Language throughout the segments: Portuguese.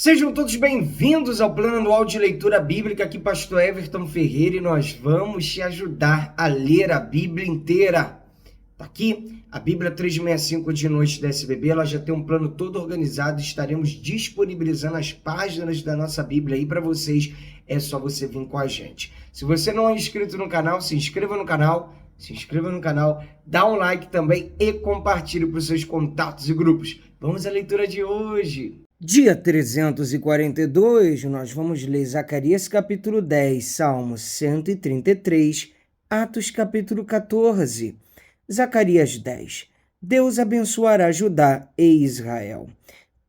Sejam todos bem-vindos ao Plano Anual de Leitura Bíblica, aqui Pastor Everton Ferreira, e nós vamos te ajudar a ler a Bíblia inteira. Tá aqui a Bíblia 365 de noite da SBB, ela já tem um plano todo organizado, estaremos disponibilizando as páginas da nossa Bíblia aí para vocês, é só você vir com a gente. Se você não é inscrito no canal, se inscreva no canal, dá um like também e compartilhe para os seus contatos e grupos. Vamos à leitura de hoje. Dia 342, nós vamos ler Zacarias capítulo 10, Salmos 133, Atos capítulo 14. Zacarias 10. Deus abençoará Judá e Israel.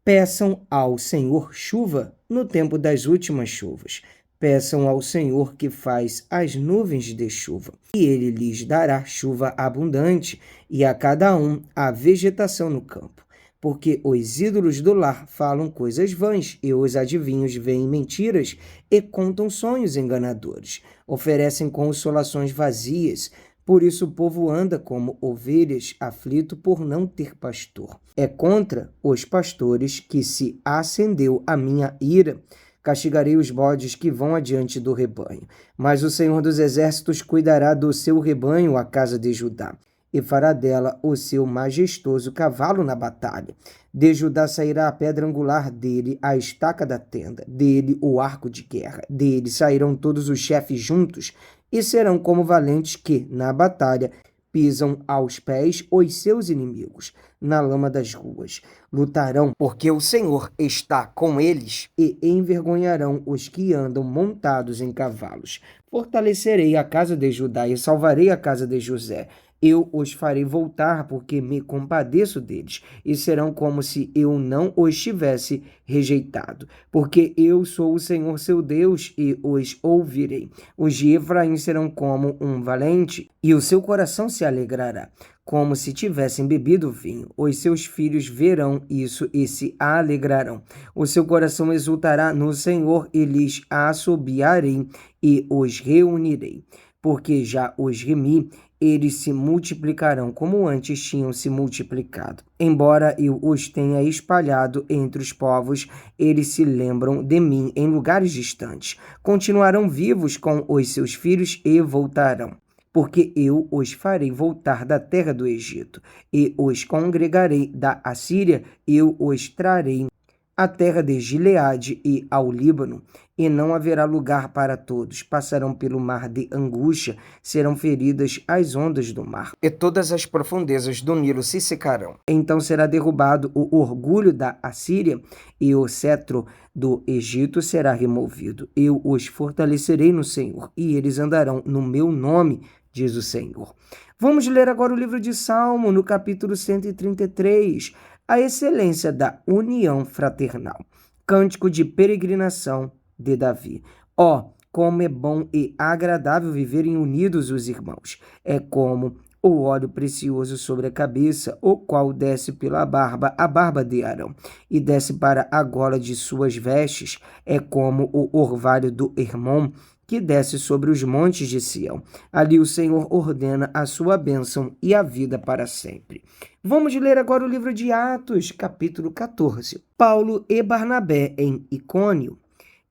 Peçam ao Senhor chuva no tempo das últimas chuvas. Peçam ao Senhor que faz as nuvens de chuva, e ele lhes dará chuva abundante, e a cada um a vegetação no campo. Porque os ídolos do lar falam coisas vãs, e os adivinhos veem mentiras e contam sonhos enganadores. Oferecem consolações vazias. Por isso o povo anda como ovelhas, aflito por não ter pastor. É contra os pastores que se acendeu a minha ira. Castigarei os bodes que vão adiante do rebanho. Mas o Senhor dos Exércitos cuidará do seu rebanho, a casa de Judá, e fará dela o seu majestoso cavalo na batalha. De Judá sairá a pedra angular, dele a estaca da tenda, dele o arco de guerra. Dele sairão todos os chefes juntos, e serão como valentes que, na batalha, pisam aos pés os seus inimigos, na lama das ruas. Lutarão, porque o Senhor está com eles, e envergonharão os que andam montados em cavalos. Fortalecerei a casa de Judá e salvarei a casa de José. Eu os farei voltar, porque me compadeço deles, e serão como se eu não os tivesse rejeitado. Porque eu sou o Senhor seu Deus, e os ouvirei. Os de Efraim serão como um valente, e o seu coração se alegrará, como se tivessem bebido vinho. Os seus filhos verão isso e se alegrarão. O seu coração exultará no Senhor, e lhes assobiarei, e os reunirei. Porque já os remi, eles se multiplicarão como antes tinham se multiplicado. Embora eu os tenha espalhado entre os povos, eles se lembram de mim em lugares distantes. Continuarão vivos com os seus filhos e voltarão. Porque eu os farei voltar da terra do Egito, e os congregarei da Assíria, eu os trarei à terra de Gileade e ao Líbano, e não haverá lugar para todos. Passarão pelo mar de angústia, serão feridas as ondas do mar, e todas as profundezas do Nilo se secarão. Então será derrubado o orgulho da Assíria, e o cetro do Egito será removido. Eu os fortalecerei no Senhor, e eles andarão no meu nome, diz o Senhor. Vamos ler agora o livro de Salmo, no capítulo 133, a excelência da união fraternal. Cântico de peregrinação de Davi. Ó, como é bom e agradável viverem unidos os irmãos. É como o óleo precioso sobre a cabeça, o qual desce pela barba, a barba de Arão, e desce para a gola de suas vestes. É como o orvalho do Hermon, que desce sobre os montes de Sião. Ali o Senhor ordena a sua bênção e a vida para sempre. Vamos ler agora o livro de Atos, capítulo 14. Paulo e Barnabé em Icônio.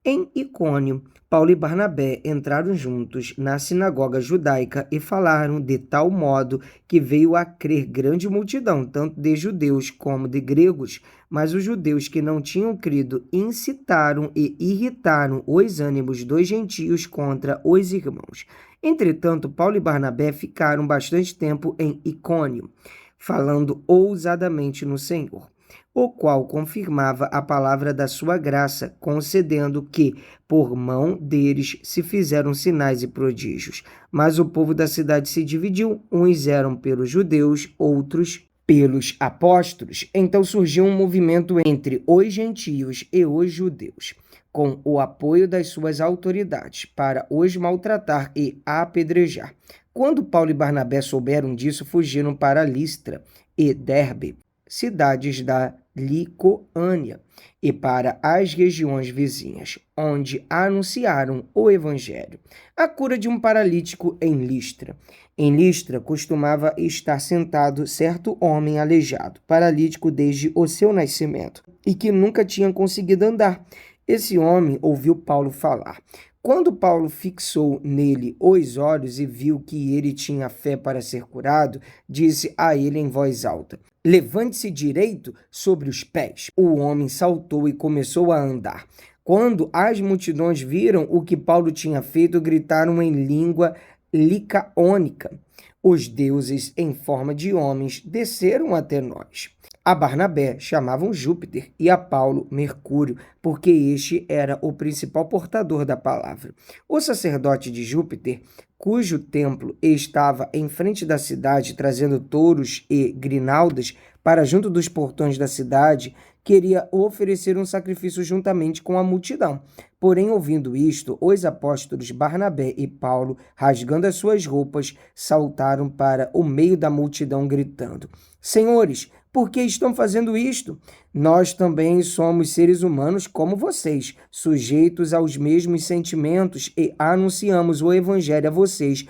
Em Icônio, Paulo e Barnabé entraram juntos na sinagoga judaica e falaram de tal modo que veio a crer grande multidão, tanto de judeus como de gregos. Mas os judeus que não tinham crido incitaram e irritaram os ânimos dos gentios contra os irmãos. Entretanto, Paulo e Barnabé ficaram bastante tempo em Icônio, falando ousadamente no Senhor, o qual confirmava a palavra da sua graça, concedendo que, por mão deles, se fizeram sinais e prodígios. Mas o povo da cidade se dividiu, uns eram pelos judeus, outros pelos apóstolos. Então surgiu um movimento entre os gentios e os judeus, com o apoio das suas autoridades, para os maltratar e apedrejar. Quando Paulo e Barnabé souberam disso, fugiram para Listra e Derbe, cidades da Licoânia e para as regiões vizinhas, onde anunciaram o evangelho. A cura de um paralítico em Listra. Em Listra costumava estar sentado certo homem aleijado, paralítico desde o seu nascimento, e que nunca tinha conseguido andar. Esse homem ouviu Paulo falar. Quando Paulo fixou nele os olhos e viu que ele tinha fé para ser curado, disse a ele em voz alta: levante-se direito sobre os pés. O homem saltou e começou a andar. Quando as multidões viram o que Paulo tinha feito, gritaram em língua licaônica: os deuses em forma de homens desceram até nós. A Barnabé chamavam Júpiter e a Paulo Mercúrio, porque este era o principal portador da palavra. O sacerdote de Júpiter, cujo templo estava em frente da cidade, trazendo touros e grinaldas para junto dos portões da cidade, queria oferecer um sacrifício juntamente com a multidão. Porém, ouvindo isto, os apóstolos Barnabé e Paulo, rasgando as suas roupas, saltaram para o meio da multidão, gritando: Senhores, por que estão fazendo isto? Nós também somos seres humanos como vocês, sujeitos aos mesmos sentimentos, e anunciamos o evangelho a vocês,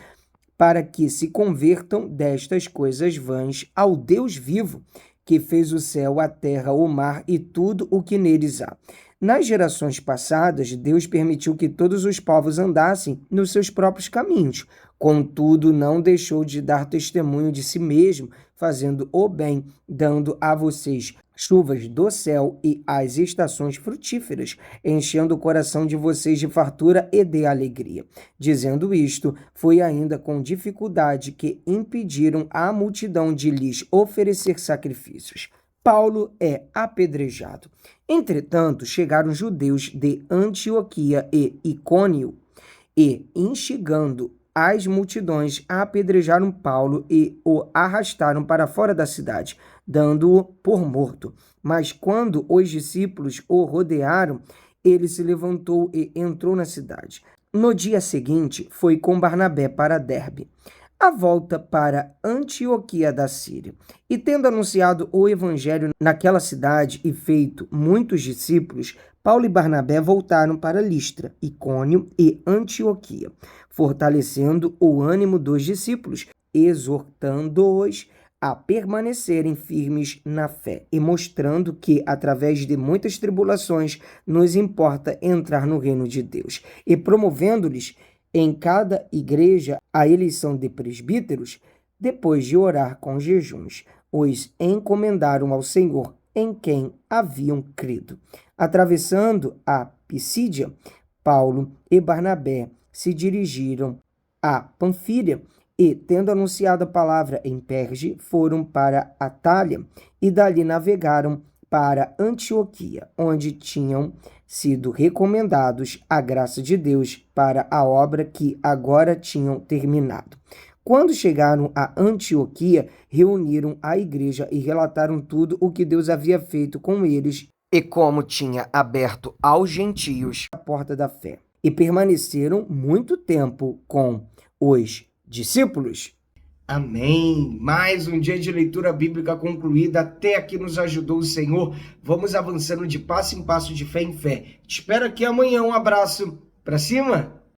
para que se convertam destas coisas vãs ao Deus vivo, que fez o céu, a terra, o mar e tudo o que neles há. Nas gerações passadas, Deus permitiu que todos os povos andassem nos seus próprios caminhos. Contudo, não deixou de dar testemunho de si mesmo, fazendo o bem, dando a vocês chuvas do céu e as estações frutíferas, enchendo o coração de vocês de fartura e de alegria. Dizendo isto, foi ainda com dificuldade que impediram a multidão de lhes oferecer sacrifícios. Paulo é apedrejado. Entretanto, chegaram judeus de Antioquia e Icônio e, instigando as multidões, apedrejaram Paulo e o arrastaram para fora da cidade, dando-o por morto. Mas quando os discípulos o rodearam, ele se levantou e entrou na cidade. No dia seguinte, foi com Barnabé para Derbe, a volta para Antioquia da Síria. E tendo anunciado o evangelho naquela cidade e feito muitos discípulos, Paulo e Barnabé voltaram para Listra, Icônio e Antioquia, fortalecendo o ânimo dos discípulos, exortando-os a permanecerem firmes na fé e mostrando que, através de muitas tribulações, nos importa entrar no reino de Deus, e promovendo-lhes em cada igreja a eleição de presbíteros. Depois de orar com jejuns, os encomendaram ao Senhor, em quem haviam crido. Atravessando a Pisídia, Paulo e Barnabé se dirigiram a Panfília e, tendo anunciado a palavra em Perge, foram para Atália e dali navegaram para Antioquia, onde tinham sido recomendados à graça de Deus para a obra que agora tinham terminado. Quando chegaram a Antioquia, reuniram a igreja e relataram tudo o que Deus havia feito com eles e como tinha aberto aos gentios a porta da fé. E permaneceram muito tempo com os discípulos. Amém. Mais um dia de leitura bíblica concluída. Até aqui nos ajudou o Senhor. Vamos avançando de passo em passo, de fé em fé. Te espero aqui amanhã. Um abraço. Pra cima.